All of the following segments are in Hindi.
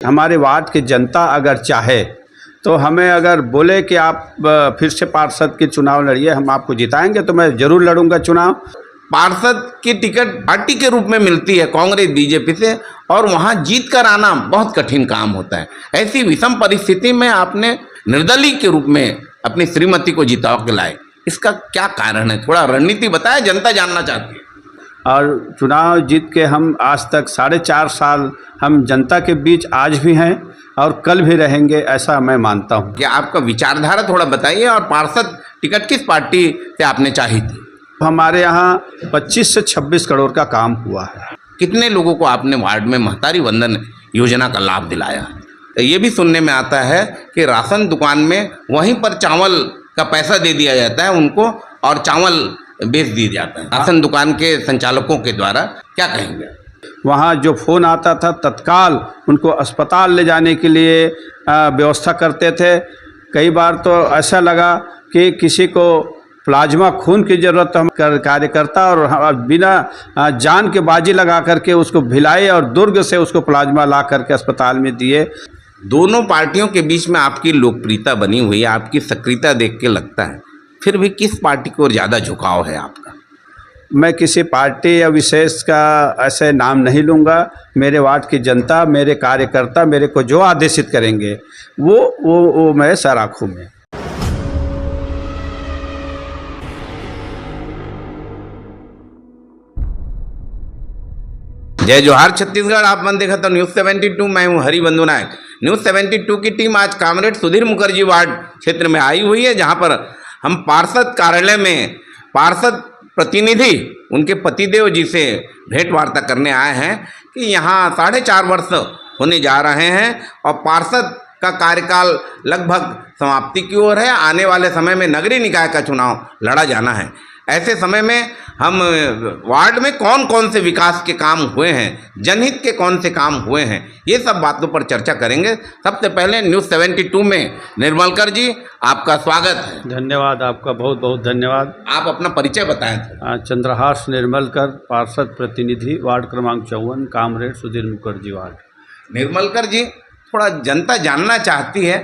हमारे वार्ड की जनता अगर चाहे तो हमें अगर बोले कि आप फिर से पार्षद के चुनाव लड़िए, हम आपको जिताएंगे, तो मैं ज़रूर लड़ूंगा चुनाव। पार्षद की टिकट पार्टी के रूप में मिलती है कांग्रेस बीजेपी से, और वहां जीत कर आना बहुत कठिन काम होता है। ऐसी विषम परिस्थिति में आपने निर्दलीय के रूप में अपनी श्रीमती को जिता के लाए, इसका क्या कारण है? थोड़ा रणनीति बताया, जनता जानना चाहती है। और चुनाव जीत के हम आज तक 4.5 साल हम जनता के बीच आज भी हैं और कल भी रहेंगे, ऐसा मैं मानता हूं। क्या आपका विचारधारा थोड़ा बताइए, और पार्षद टिकट किस पार्टी से आपने चाही थी? हमारे यहाँ 25 से 26 करोड़ का काम हुआ है। कितने लोगों को आपने वार्ड में महतारी वंदन योजना का लाभ दिलाया? ये भी सुनने में आता है कि राशन दुकान में वहीं पर चावल का पैसा दे दिया जाता है उनको, और चावल बेच दिया जाता है राशन दुकान के संचालकों के द्वारा। क्या कहेंगे? वहाँ जो फ़ोन आता था तत्काल उनको अस्पताल ले जाने के लिए व्यवस्था करते थे। कई बार तो ऐसा लगा कि किसी को प्लाज्मा खून की ज़रूरत, हम कार्यकर्ता और बिना जान के बाजी लगा करके उसको भिलाई और दुर्ग से उसको प्लाज्मा ला करके अस्पताल में दिए। दोनों पार्टियों के बीच में आपकी लोकप्रियता बनी हुई है, आपकी सक्रियता देख के लगता है, फिर भी किस पार्टी को ज़्यादा झुकाव है आपका? मैं किसी पार्टी या विशेष का ऐसे नाम नहीं लूँगा। मेरे वार्ड की जनता, मेरे कार्यकर्ता मेरे को जो आदेशित करेंगे वो मैं सर आँखों में। जय जोहार छत्तीसगढ़, आप मन देखा तो न्यूज़ 72, मैं हूं हरिबंधु नायक। न्यूज़ 72 की टीम आज कामरेड सुधीर मुखर्जी वार्ड क्षेत्र में आई हुई है, जहां पर हम पार्षद कार्यालय में पार्षद प्रतिनिधि उनके पतिदेव जी से भेंट वार्ता करने आए हैं कि यहाँ 4.5 वर्ष होने जा रहे हैं और पार्षद का कार्यकाल लगभग समाप्ति की ओर है। आने वाले समय में नगरीय निकाय का चुनाव लड़ा जाना है। ऐसे समय में हम वार्ड में कौन कौन से विकास के काम हुए हैं, जनहित के कौन से काम हुए हैं, ये सब बातों पर चर्चा करेंगे। सबसे पहले न्यूज़ 72 में निर्मलकर जी, आपका स्वागत है। धन्यवाद, आपका बहुत बहुत धन्यवाद। आप अपना परिचय बताएं। चंद्रहास निर्मलकर, पार्षद प्रतिनिधि, वार्ड क्रमांक 54, कामरेड सुधीर मुखर्जी वार्ड। निर्मलकर जी, थोड़ा जनता जानना चाहती है,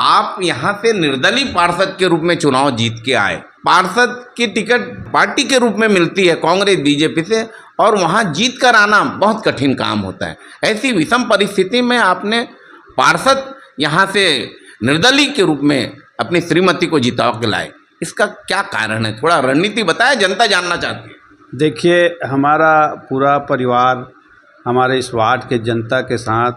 आप यहाँ से निर्दलीय पार्षद के रूप में चुनाव जीत के आए। पार्षद की टिकट पार्टी के रूप में मिलती है कांग्रेस बीजेपी से, और वहाँ जीत कर आना बहुत कठिन काम होता है। ऐसी विषम परिस्थिति में आपने पार्षद यहाँ से निर्दलीय के रूप में अपनी श्रीमती को जिता के लाए, इसका क्या कारण है? थोड़ा रणनीति बताया, जनता जानना चाहती है। देखिए, हमारा पूरा परिवार हमारे इस वार्ड के जनता के साथ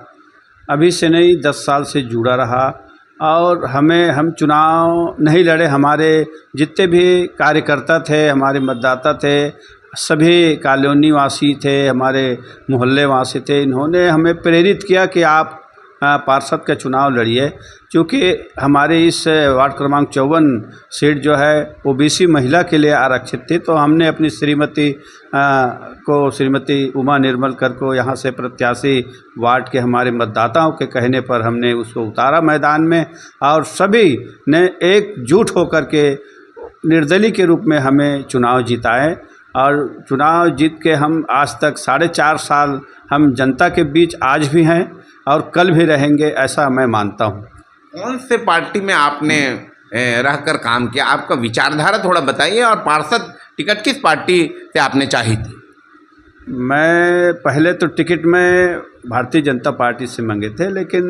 अभी से नहीं 10 साल से जुड़ा रहा, और हम चुनाव नहीं लड़े। हमारे जितने भी कार्यकर्ता थे, हमारे मतदाता थे, सभी कॉलोनी वासी थे, हमारे मोहल्ले वासी थे। इन्होंने हमें प्रेरित किया कि आप पार्षद का चुनाव लड़िए, क्योंकि हमारे इस वार्ड क्रमांक 54 सीट जो है ओबीसी महिला के लिए आरक्षित थी। तो हमने अपनी श्रीमती उमा निर्मलकर को यहाँ से प्रत्याशी वार्ड के हमारे मतदाताओं के कहने पर हमने उसको उतारा मैदान में, और सभी ने एकजुट होकर के निर्दलीय के रूप में हमें चुनाव जिताए। और चुनाव जीत के हम आज तक 4.5 साल हम जनता के बीच आज भी हैं और कल भी रहेंगे, ऐसा मैं मानता हूं। कौन से पार्टी में आपने रहकर काम किया? आपका विचारधारा थोड़ा बताइए, और पार्षद टिकट किस पार्टी से आपने चाही थी? मैं पहले तो टिकट में भारतीय जनता पार्टी से मांगे थे, लेकिन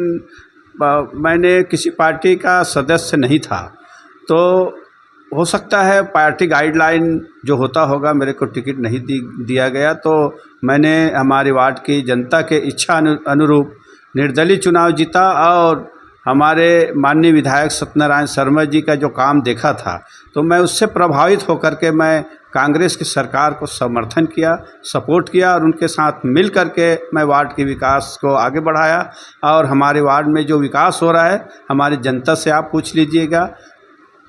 मैंने किसी पार्टी का सदस्य नहीं था, तो हो सकता है पार्टी गाइडलाइन जो होता होगा, मेरे को टिकट नहीं दिया गया। तो मैंने हमारे वार्ड की जनता के इच्छा अनुरूप निर्दलीय चुनाव जीता, और हमारे माननीय विधायक सत्यनारायण शर्मा जी का जो काम देखा था, तो मैं उससे प्रभावित होकर के मैं कांग्रेस की सरकार को समर्थन किया, सपोर्ट किया, और उनके साथ मिल कर के मैं वार्ड के विकास को आगे बढ़ाया। और हमारे वार्ड में जो विकास हो रहा है, हमारी जनता से आप पूछ लीजिएगा,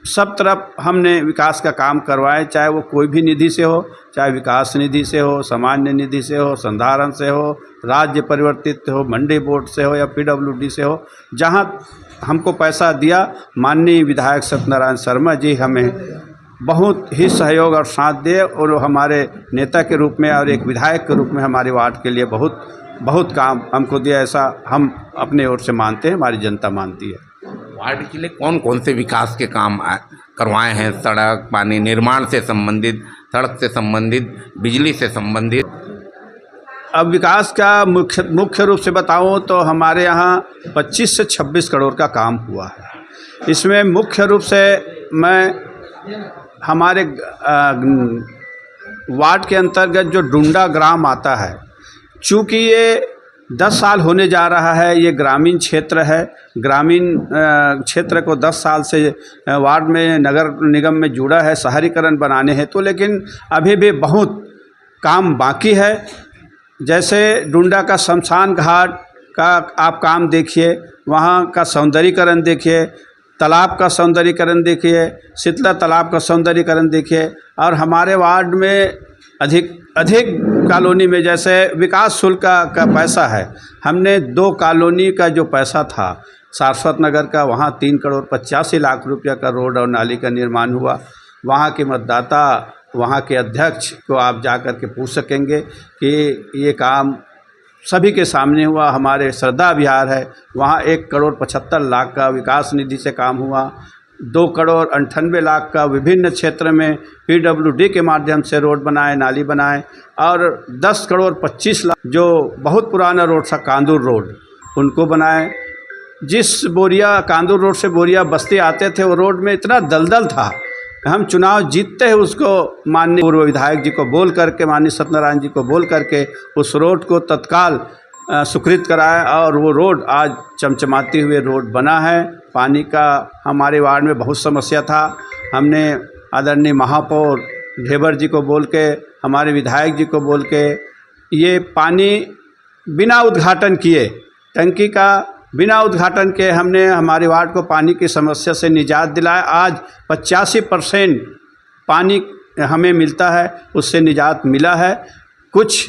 सब तरफ हमने विकास का काम करवाए, चाहे वो कोई भी निधि से हो, चाहे विकास निधि से हो, सामान्य निधि से हो, संधारण से हो, राज्य परिवर्तित हो, मंडी बोर्ड से हो या पीडब्ल्यूडी से हो। जहां हमको पैसा दिया, माननीय विधायक सत्यनारायण शर्मा जी हमें बहुत ही सहयोग और साथ दिए, और हमारे नेता के रूप में और एक विधायक के रूप में हमारे वार्ड के लिए बहुत बहुत काम हमको दिया, ऐसा हम अपने ओर से मानते हैं, हमारी जनता मानती है। वार्ड के लिए कौन कौन से विकास के काम करवाए हैं? सड़क, पानी, निर्माण से संबंधित, सड़क से संबंधित, बिजली से संबंधित। अब विकास का मुख्य रूप से बताऊं तो हमारे यहाँ 25 से 26 करोड़ का काम हुआ है। इसमें मुख्य रूप से मैं हमारे वार्ड के अंतर्गत जो डुंडा ग्राम आता है, चूँकि ये 10 साल होने जा रहा है, ये ग्रामीण क्षेत्र है। ग्रामीण क्षेत्र को 10 साल से वार्ड में नगर निगम में जुड़ा है, शहरीकरण बनाने हैं तो, लेकिन अभी भी बहुत काम बाकी है। जैसे डुंडा का शमशान घाट का आप काम देखिए, वहाँ का सौंदर्यीकरण देखिए, तालाब का सौंदर्यीकरण देखिए, शीतला तालाब का सौंदर्यीकरण देखिए। और हमारे वार्ड में अधिक कॉलोनी में जैसे विकास शुल्क का पैसा है, हमने 2 कॉलोनी का जो पैसा था सारस्वत नगर का, वहाँ 3 करोड़ 85 लाख रुपया का रोड और नाली का निर्माण हुआ। वहाँ के मतदाता, वहाँ के अध्यक्ष को आप जा कर के पूछ सकेंगे कि ये काम सभी के सामने हुआ। हमारे श्रद्धा विहार है, वहाँ 1 करोड़ 75 लाख का विकास निधि से काम हुआ। 2 करोड़ 98 लाख का विभिन्न क्षेत्र में PWD के माध्यम से रोड बनाए, नाली बनाए। और 10 करोड़ 25 लाख जो बहुत पुराना रोड था कांदूर रोड, उनको बनाए। जिस बोरिया कांदूर रोड से बोरिया बस्ती आते थे, वो रोड में इतना दलदल था, हम चुनाव जीतते हैं उसको माननीय पूर्व विधायक जी को बोल करके, माननीय सत्यनारायण जी को बोल करके उस रोड को तत्काल स्वीकृत कराया और वो रोड आज चमचमाती हुए रोड बना है। पानी का हमारे वार्ड में बहुत समस्या था, हमने आदरणीय महापौर ढेबर जी को बोल के, हमारे विधायक जी को बोल के, ये पानी बिना उद्घाटन किए, टंकी का बिना उद्घाटन के हमने हमारे वार्ड को पानी की समस्या से निजात दिलाया। आज 85% पानी हमें मिलता है, उससे निजात मिला है। कुछ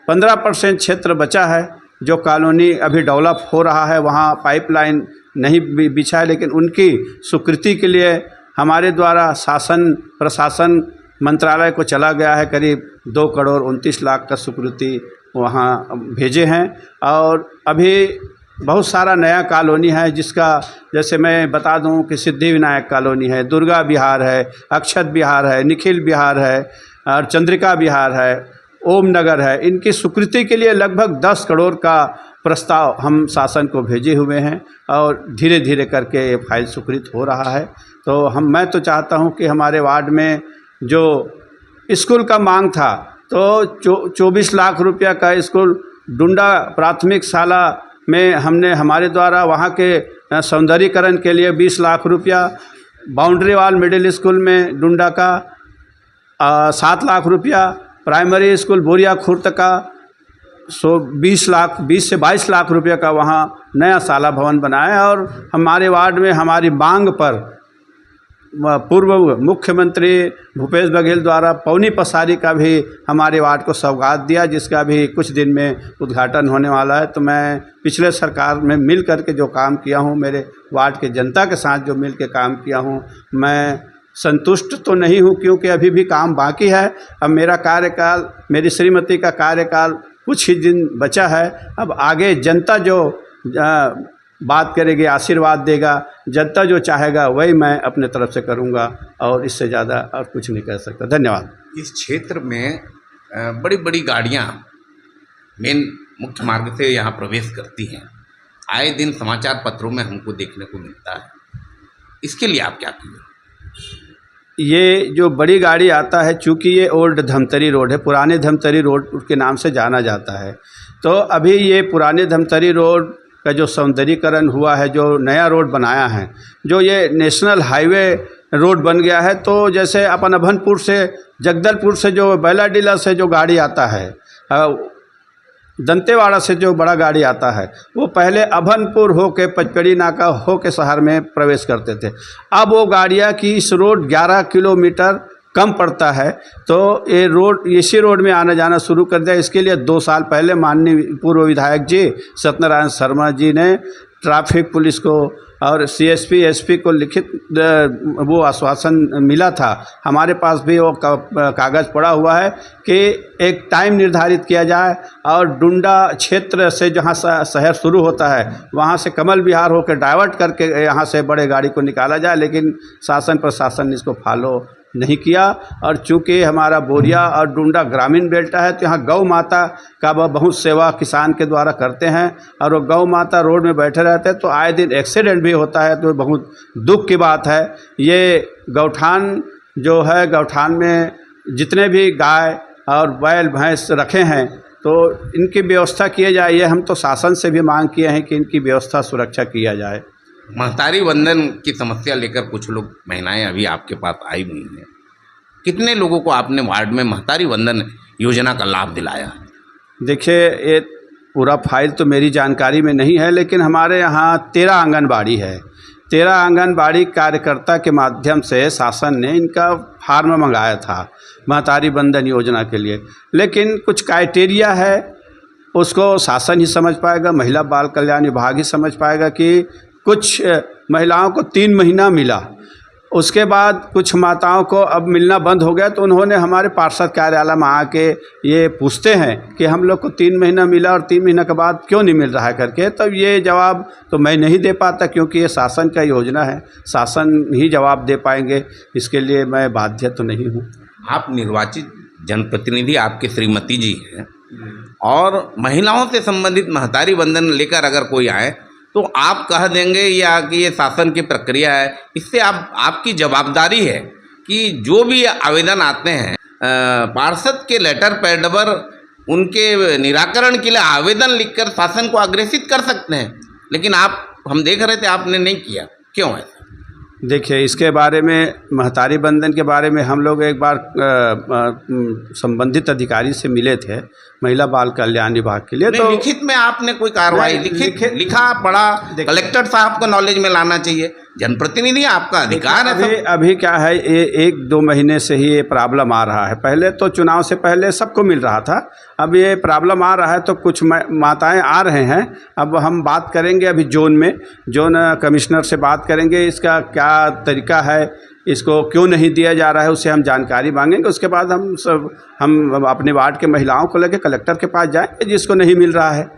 15% क्षेत्र बचा है जो कॉलोनी अभी डेवलप हो रहा है, वहाँ पाइपलाइन नहीं बिछा है, लेकिन उनकी स्वीकृति के लिए हमारे द्वारा शासन प्रशासन मंत्रालय को चला गया है। करीब 2 करोड़ 29 लाख का स्वीकृति वहाँ भेजे हैं। और अभी बहुत सारा नया कॉलोनी है, जिसका जैसे मैं बता दूं कि सिद्धि विनायक कॉलोनी है, दुर्गा विहार है, अक्षत विहार है, निखिल विहार है और चंद्रिका विहार है, ओम नगर है। इनकी स्वीकृति के लिए लगभग 10 करोड़ का प्रस्ताव हम शासन को भेजे हुए हैं और धीरे धीरे करके ये फाइल स्वीकृत हो रहा है। तो मैं तो चाहता हूं कि हमारे वार्ड में जो स्कूल का मांग था, तो 24 लाख रुपया का स्कूल डुंडा प्राथमिक शाला में हमने हमारे द्वारा वहाँ के सौंदर्यीकरण के लिए 20 लाख रुपया, बाउंड्री वाल मिडिल स्कूल में डुंडा का 7 लाख रुपया, प्राइमरी स्कूल बोरिया खुर्द का 20 से 22 लाख रुपये का वहाँ नया शाला भवन बनाया। और हमारे वार्ड में हमारी मांग पर पूर्व मुख्यमंत्री भूपेश बघेल द्वारा पौनी पसारी का भी हमारे वार्ड को सौगात दिया, जिसका भी कुछ दिन में उद्घाटन होने वाला है। तो मैं पिछले सरकार में मिल कर के जो काम किया हूँ, मेरे वार्ड के जनता के साथ जो मिल के काम किया हूँ, मैं संतुष्ट तो नहीं हूँ, क्योंकि अभी भी काम बाकी है। अब मेरा कार्यकाल, मेरी श्रीमती का कार्यकाल कुछ ही दिन बचा है। अब आगे जनता जो बात करेगी, आशीर्वाद देगा, जनता जो चाहेगा वही मैं अपने तरफ से करूंगा, और इससे ज़्यादा और कुछ नहीं कर सकता। धन्यवाद। इस क्षेत्र में बड़ी बड़ी गाड़ियां मेन मुख्य मार्ग से यहाँ प्रवेश करती हैं, आए दिन समाचार पत्रों में हमको देखने को मिलता है। इसके लिए आप क्या कीजिए? ये जो बड़ी गाड़ी आता है, चूँकि ये ओल्ड धमतरी रोड है, पुराने धमतरी रोड के नाम से जाना जाता है, तो अभी ये पुराने धमतरी रोड का जो सौंदर्यीकरण हुआ है, जो नया रोड बनाया है, जो ये नेशनल हाईवे रोड बन गया है, तो जैसे अपन अभनपुर से, जगदलपुर से जो बैलाडीला से जो गाड़ी आता है, दंतेवाड़ा से जो बड़ा गाड़ी आता है, वो पहले अभनपुर हो के पचपेड़ी नाका हो के शहर में प्रवेश करते थे। अब वो गाड़ियाँ की इस रोड 11 किलोमीटर कम पड़ता है, तो ये रोड इसी रोड में आना जाना शुरू कर दिया। इसके लिए 2 साल पहले माननीय पूर्व विधायक जी सत्यनारायण शर्मा जी ने ट्रैफिक पुलिस को और सीएसपी एसपी को लिखित वो आश्वासन मिला था। हमारे पास भी वो कागज़ पड़ा हुआ है कि एक टाइम निर्धारित किया जाए और डुंडा क्षेत्र से जहाँ शहर शुरू होता है वहाँ से कमल विहार होकर डाइवर्ट करके यहाँ से बड़े गाड़ी को निकाला जाए, लेकिन शासन प्रशासन ने इसको फॉलो नहीं किया। और चूँकि हमारा बोरिया और डुंडा ग्रामीण बेल्ट है, तो यहाँ गौ माता का बहुत सेवा किसान के द्वारा करते हैं और वो गौ माता रोड में बैठे रहते हैं, तो आए दिन एक्सीडेंट भी होता है, तो बहुत दुख की बात है। ये गौठान जो है, गौठान में जितने भी गाय और बैल भैंस रखे हैं, तो इनकी व्यवस्था किया जाए। ये हम तो शासन से भी मांग किए हैं कि इनकी व्यवस्था सुरक्षा किया जाए। महतारी वंदन की समस्या लेकर कुछ लोग महिलाएं अभी आपके पास आई हुई हैं। कितने लोगों को आपने वार्ड में महतारी वंदन योजना का लाभ दिलाया? देखिए, ये पूरा फाइल तो मेरी जानकारी में नहीं है, लेकिन हमारे यहाँ 13 आंगनबाड़ी है। 13 आंगनबाड़ी कार्यकर्ता के माध्यम से शासन ने इनका फार्म मंगाया था महतारी वंदन योजना के लिए, लेकिन कुछ क्राइटेरिया है, उसको शासन ही समझ पाएगा, महिला बाल कल्याण विभाग ही समझ पाएगा कि कुछ महिलाओं को 3 महीना मिला, उसके बाद कुछ माताओं को अब मिलना बंद हो गया। तो उन्होंने हमारे पार्षद कार्यालय में आके ये पूछते हैं कि हम लोग को 3 महीना मिला और 3 महीना के बाद क्यों नहीं मिल रहा है करके। तब ये जवाब तो मैं नहीं दे पाता, क्योंकि ये शासन का योजना है, शासन ही जवाब दे पाएंगे, इसके लिए मैं बाध्य तो नहीं हूँ। आप निर्वाचित जनप्रतिनिधि, आपके श्रीमती जी हैं, और महिलाओं से संबंधित महतारी वंदन लेकर अगर कोई आए तो आप कह देंगे या कि ये शासन की प्रक्रिया है? इससे आपकी जवाबदारी है कि जो भी आवेदन आते हैं पार्षद के लेटर पैड पर उनके निराकरण के लिए आवेदन लिखकर शासन को अग्रेसित कर सकते हैं, लेकिन हम देख रहे थे आपने नहीं किया, क्यों ऐसा? देखिए, इसके बारे में, महतारी वंदन के बारे में हम लोग एक बार संबंधित अधिकारी से मिले थे, महिला बाल कल्याण विभाग के लिए। तो लिखित में आपने कोई कार्रवाई लिखा पढ़ा? कलेक्टर साहब को नॉलेज में लाना चाहिए, जनप्रतिनिधि आपका अधिकार है। अभी क्या है, ये 1-2 महीने से ही ये प्रॉब्लम आ रहा है। पहले तो चुनाव से पहले सबको मिल रहा था, अब ये प्रॉब्लम आ रहा है तो कुछ माताएं आ रहे हैं। अब हम बात करेंगे, अभी जोन कमिश्नर से बात करेंगे, इसका क्या तरीका है, इसको क्यों नहीं दिया जा रहा है, उससे हम जानकारी मांगेंगे। उसके बाद हम अपने वार्ड के महिलाओं को लेकर कलेक्टर के पास जाएंगे, जिसको नहीं मिल रहा है।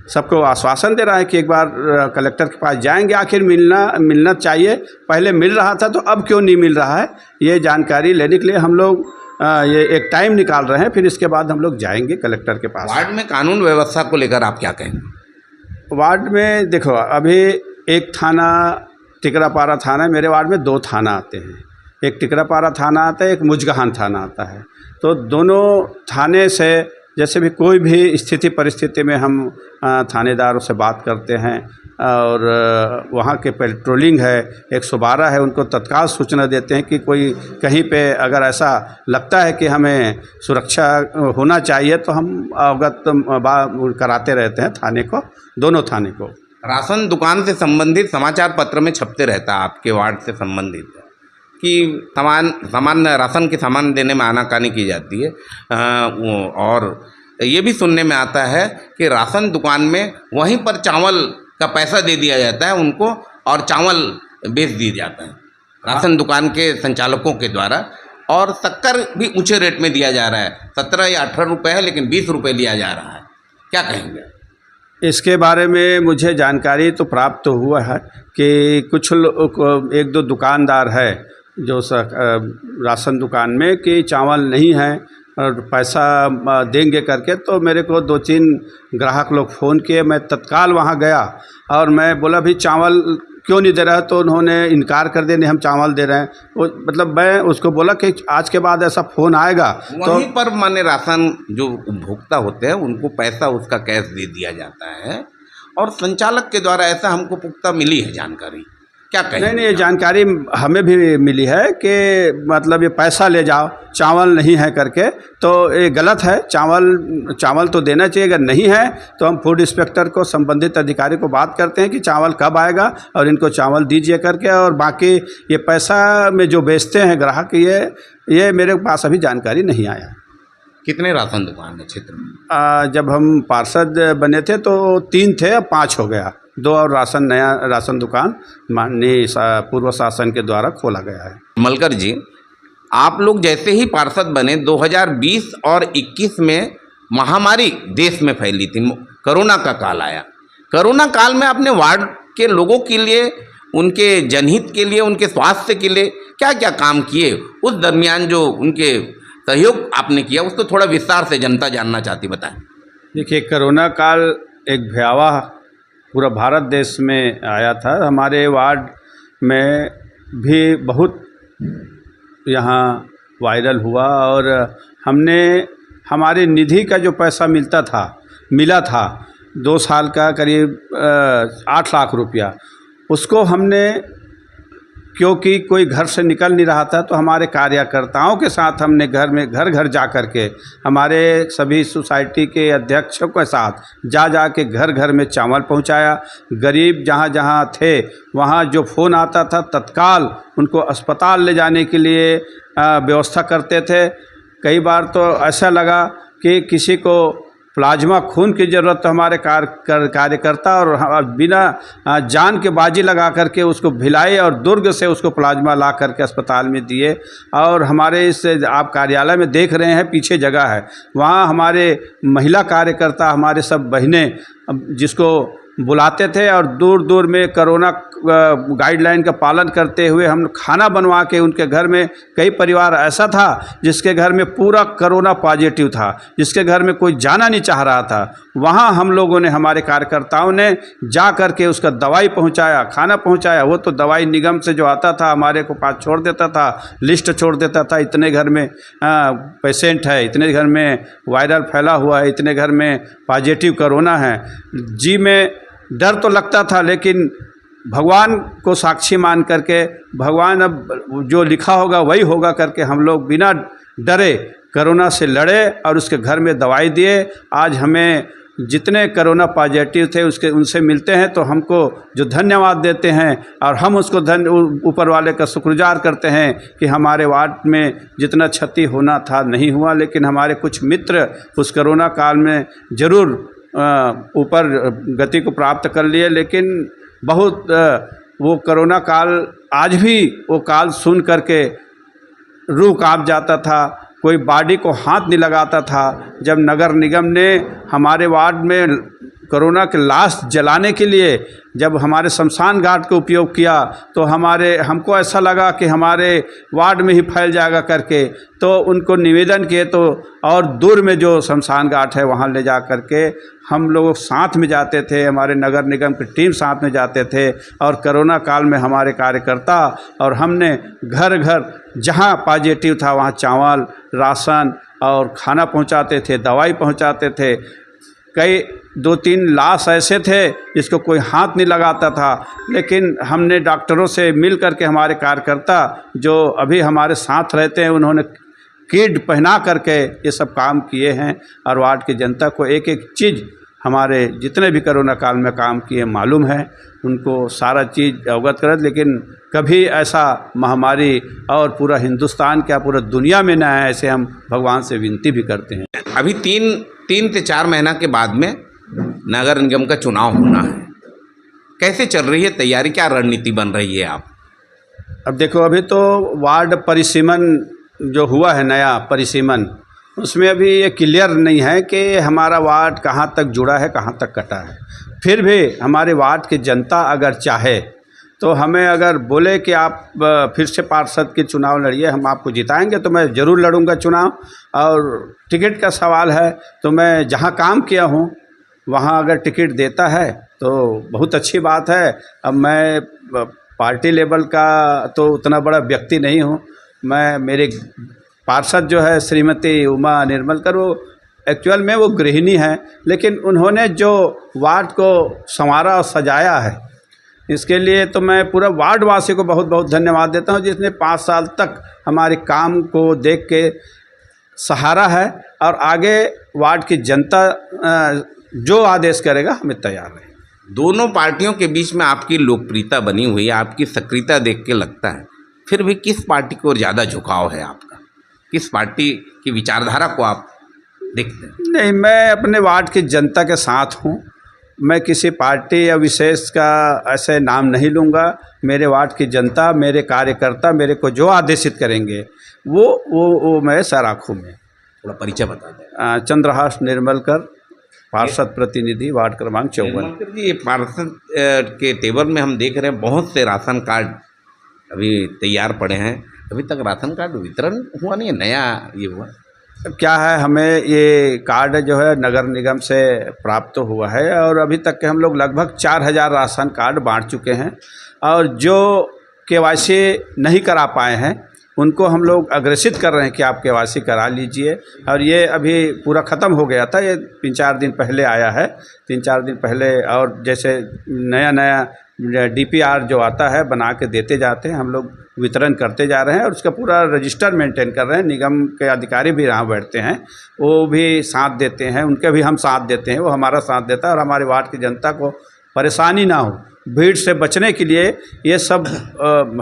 सबको आश्वासन दे रहा है कि एक बार कलेक्टर के पास जाएंगे, आखिर मिलना चाहिए। पहले मिल रहा था तो अब क्यों नहीं मिल रहा है, ये जानकारी लेने के लिए हम लोग ये एक टाइम निकाल रहे हैं, फिर इसके बाद हम लोग जाएंगे कलेक्टर के पास। वार्ड में कानून व्यवस्था को लेकर आप क्या कहेंगे? वार्ड में देखो, अभी एक थाना टिकरापारा थाना है, मेरे वार्ड में 2 थाना आते हैं। एक टिकरापारा थाना आता है, एक मुजगहान थाना आता है। तो दोनों थाने से जैसे भी कोई भी स्थिति परिस्थिति में हम थानेदारों से बात करते हैं, और वहाँ के पेट्रोलिंग है 112 है, उनको तत्काल सूचना देते हैं कि कोई कहीं पे अगर ऐसा लगता है कि हमें सुरक्षा होना चाहिए तो हम अवगत कराते रहते हैं थाने को, दोनों थाने को। राशन दुकान से संबंधित समाचार पत्र में छपते रहता है आपके वार्ड से संबंधित कि सामान राशन के सामान देने में आनाकानी की जाती है, और ये भी सुनने में आता है कि राशन दुकान में वहीं पर चावल का पैसा दे दिया जाता है उनको, और चावल बेच दिया जाता है राशन दुकान के संचालकों के द्वारा, और शक्कर भी ऊंचे रेट में दिया जा रहा है। 17 या 18 रुपये है, लेकिन 20 रुपये लिया जा रहा है। क्या कहेंगे? इसके बारे में मुझे जानकारी तो प्राप्त तो हुआ है कि कुछ 1-2 दुकानदार है जो राशन दुकान में कि चावल नहीं है और पैसा देंगे करके। तो मेरे को 2-3 ग्राहक लोग फ़ोन किए, मैं तत्काल वहाँ गया और मैं बोला भी चावल क्यों नहीं दे रहा है, तो उन्होंने इनकार कर दिया, नहीं हम चावल दे रहे हैं। वो मतलब मैं उसको बोला कि आज के बाद ऐसा फ़ोन आएगा वहीं तो पर माने राशन जो उपभोक्ता होते हैं उनको पैसा उसका कैश दे दिया जाता है, और संचालक के द्वारा ऐसा हमको पुख्ता मिली है जानकारी क्या कहें? नहीं, ये जानकारी हमें भी मिली है कि मतलब ये पैसा ले जाओ, चावल नहीं है करके, तो ये गलत है। चावल तो देना चाहिए। अगर नहीं है तो हम फूड इंस्पेक्टर को, संबंधित अधिकारी को बात करते हैं कि चावल कब आएगा और इनको चावल दीजिए करके। और बाकी ये पैसा में जो बेचते हैं ग्राहक, ये मेरे पास अभी जानकारी नहीं आया। कितने राशन दुकान है क्षेत्र में? जब हम पार्षद बने थे तो 3 थे, अब 5 हो गया। 2 और नया राशन दुकान माननीय पूर्व शासन के द्वारा खोला गया है। मलकर जी, आप लोग जैसे ही पार्षद बने 2020 और 21 में महामारी देश में फैली थी, कोरोना का काल आया। कोरोना काल में अपने वार्ड के लोगों के लिए, उनके जनहित के लिए, उनके स्वास्थ्य के लिए क्या क्या काम किए? उस दरमियान जो उनके सहयोग आपने किया, उसको थोड़ा विस्तार से जनता जानना चाहती, बताएं। देखिए, कोरोना काल एक भयावह पूरा भारत देश में आया था। हमारे वार्ड में भी बहुत यहाँ वायरल हुआ और हमने हमारी निधि का जो पैसा मिला था 2 साल का करीब 8 लाख रुपया, उसको हमने, क्योंकि कोई घर से निकल नहीं रहा था, तो हमारे कार्यकर्ताओं के साथ हमने घर घर जा कर के, हमारे सभी सोसाइटी के अध्यक्षों के साथ जा के घर में चावल पहुंचाया। गरीब जहां जहां थे वहां जो फ़ोन आता था तत्काल उनको अस्पताल ले जाने के लिए व्यवस्था करते थे। कई बार तो ऐसा लगा कि किसी को प्लाज्मा खून की ज़रूरत, तो हमारे कार्यकर्ता और बिना जान के बाजी लगा करके उसको भिलाई और दुर्ग से उसको प्लाज्मा ला करके अस्पताल में दिए। और हमारे इस, आप कार्यालय में देख रहे हैं पीछे जगह है, वहाँ हमारे महिला कार्यकर्ता, हमारे सब बहनें जिसको बुलाते थे और दूर दूर में कोरोना गाइडलाइन का पालन करते हुए हम खाना बनवा के उनके घर में, कई परिवार ऐसा था जिसके घर में पूरा कोरोना पॉजिटिव था, जिसके घर में कोई जाना नहीं चाह रहा था, वहाँ हम लोगों ने, हमारे कार्यकर्ताओं ने जा कर के उसका दवाई पहुँचाया, खाना पहुँचाया। वो तो दवाई निगम से जो आता था हमारे को पास छोड़ देता था, लिस्ट छोड़ देता था, इतने घर में पेशेंट है, इतने घर में वायरल फैला हुआ है, इतने घर में पॉजिटिव कोरोना है। जी में डर तो लगता था, लेकिन भगवान को साक्षी मान करके, भगवान अब जो लिखा होगा वही होगा करके, हम लोग बिना डरे कोरोना से लड़े और उसके घर में दवाई दिए। आज हमें जितने कोरोना पॉजिटिव थे उनसे मिलते हैं तो हमको जो धन्यवाद देते हैं, और हम उसको ऊपर वाले का शुक्रगुजार करते हैं कि हमारे वार्ड में जितना क्षति होना था नहीं हुआ। लेकिन हमारे कुछ मित्र उस कोरोना काल में ज़रूर ऊपर गति को प्राप्त कर लिए, लेकिन बहुत वो कोरोना काल, आज भी वो काल सुन करके रूह कांप जाता था, कोई बॉडी को हाथ नहीं लगाता था। जब नगर निगम ने हमारे वार्ड में कोरोना के लाश जलाने के लिए जब हमारे शमशान घाट का उपयोग किया तो हमको ऐसा लगा कि हमारे वार्ड में ही फैल जाएगा करके, तो उनको निवेदन किए, तो और दूर में जो शमशान घाट है वहाँ ले जा करके हम लोग साथ में जाते थे, हमारे नगर निगम की टीम साथ में जाते थे। और कोरोना काल में हमारे कार्यकर्ता और हमने घर घर जहाँ पॉजिटिव था वहाँ चावल, राशन और खाना पहुँचाते थे, दवाई पहुँचाते थे। कई 2-3 लाश ऐसे थे जिसको कोई हाथ नहीं लगाता था, लेकिन हमने डॉक्टरों से मिल करके, हमारे कार्यकर्ता जो अभी हमारे साथ रहते हैं, उन्होंने किट पहना करके ये सब काम किए हैं। और वार्ड की जनता को एक एक चीज़ हमारे जितने भी कोरोना काल में काम किए मालूम है, उनको सारा चीज़ अवगत करें। लेकिन कभी ऐसा महामारी और पूरा हिंदुस्तान क्या पूरा दुनिया में ना है, ऐसे हम भगवान से विनती भी करते हैं। अभी 3 से 4 महीना के बाद में नगर निगम का चुनाव होना है, कैसे चल रही है तैयारी, क्या रणनीति बन रही है आप? अब देखो, अभी तो वार्ड परिसीमन जो हुआ है, नया परिसीमन, उसमें अभी ये क्लियर नहीं है कि हमारा वार्ड कहाँ तक जुड़ा है, कहाँ तक कटा है। फिर भी हमारे वार्ड की जनता अगर चाहे तो हमें अगर बोले कि आप फिर से पार्षद के चुनाव लड़िए, हम आपको जिताएंगे, तो मैं ज़रूर लड़ूंगा चुनाव। और टिकट का सवाल है तो मैं जहाँ काम किया हूँ वहाँ अगर टिकट देता है तो बहुत अच्छी बात है। अब मैं पार्टी लेवल का तो उतना बड़ा व्यक्ति नहीं हूँ, मेरे पार्षद जो है श्रीमती उमा निर्मलकर, वो एक्चुअल में वो गृहिणी हैं, लेकिन उन्होंने जो वार्ड को संवारा और सजाया है, इसके लिए तो मैं पूरा वार्ड वासी को बहुत बहुत धन्यवाद देता हूँ, जिसने 5 साल तक हमारे काम को देख के सहारा है, और आगे वार्ड की जनता जो आदेश करेगा हमें तैयार है। दोनों पार्टियों के बीच में आपकी लोकप्रियता बनी हुई है, आपकी सक्रियता देख के लगता है, फिर भी किस पार्टी को ज़्यादा झुकाव है आपका? किस पार्टी की विचारधारा को आप देखते हैं? नहीं, मैं अपने वार्ड की जनता के साथ हूँ। मैं किसी पार्टी या विशेष का ऐसे नाम नहीं लूँगा। मेरे वार्ड की जनता, मेरे कार्यकर्ता मेरे को जो आदेशित करेंगे वो मैं सराखूँ में। थोड़ा परिचय बता दें। चंद्रहास निर्मलकर, पार्षद प्रतिनिधि, वार्ड क्रमांक 54। निर्मलकर जी, ये पार्षद के तेवर में हम देख रहे हैं बहुत से राशन कार्ड अभी तैयार पड़े हैं। अभी तक राशन कार्ड वितरण हुआ नहीं है, नया ये हुआ? क्या है, हमें ये कार्ड जो है नगर निगम से प्राप्त हुआ है, और अभी तक के हम लोग लगभग 4000 राशन कार्ड बांट चुके हैं, और जो केवाईसी नहीं करा पाए हैं उनको हम लोग अग्रेसित कर रहे हैं कि आप केवाईसी करा लीजिए। और ये अभी पूरा ख़त्म हो गया था, ये 3-4 दिन पहले आया है, 3-4 दिन पहले। और जैसे नया DPR जो आता है बना के देते जाते हैं, हम लोग वितरण करते जा रहे हैं, और उसका पूरा रजिस्टर मेंटेन कर रहे हैं। निगम के अधिकारी भी यहाँ बैठते हैं, वो भी साथ देते हैं, उनके भी हम साथ देते हैं, वो हमारा साथ देता है। और हमारे वार्ड की जनता को परेशानी ना हो, भीड़ से बचने के लिए ये सब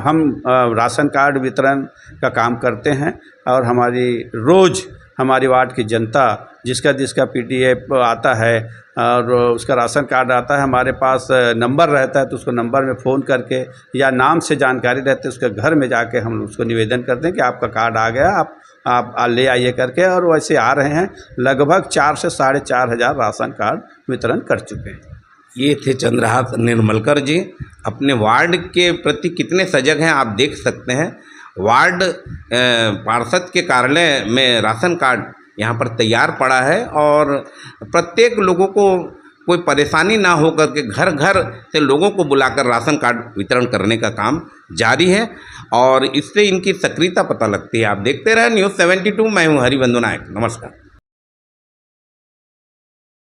हम राशन कार्ड वितरण का काम करते हैं। और हमारी हमारी वार्ड की जनता जिसका PDF आता है और उसका राशन कार्ड आता है, हमारे पास नंबर रहता है, तो उसको नंबर में फ़ोन करके या नाम से जानकारी रहते है, उसके घर में जाके हम उसको निवेदन करते हैं कि आपका कार्ड आ गया, आप ले आइए करके। और वैसे आ रहे हैं, लगभग 4 से 4,500 राशन कार्ड वितरण कर चुके हैं। ये थे चंद्रहास निर्मलकर जी। अपने वार्ड के प्रति कितने सजग हैं आप देख सकते हैं। वार्ड पार्षद के कार्यालय में राशन कार्ड यहाँ पर तैयार पड़ा है, और प्रत्येक लोगों को कोई परेशानी ना हो करके घर घर से लोगों को बुलाकर राशन कार्ड वितरण करने का काम जारी है, और इससे इनकी सक्रियता पता लगती है। आप देखते रहे न्यूज़ 72। मैं हूँ हरिबंधु नायक। नमस्कार।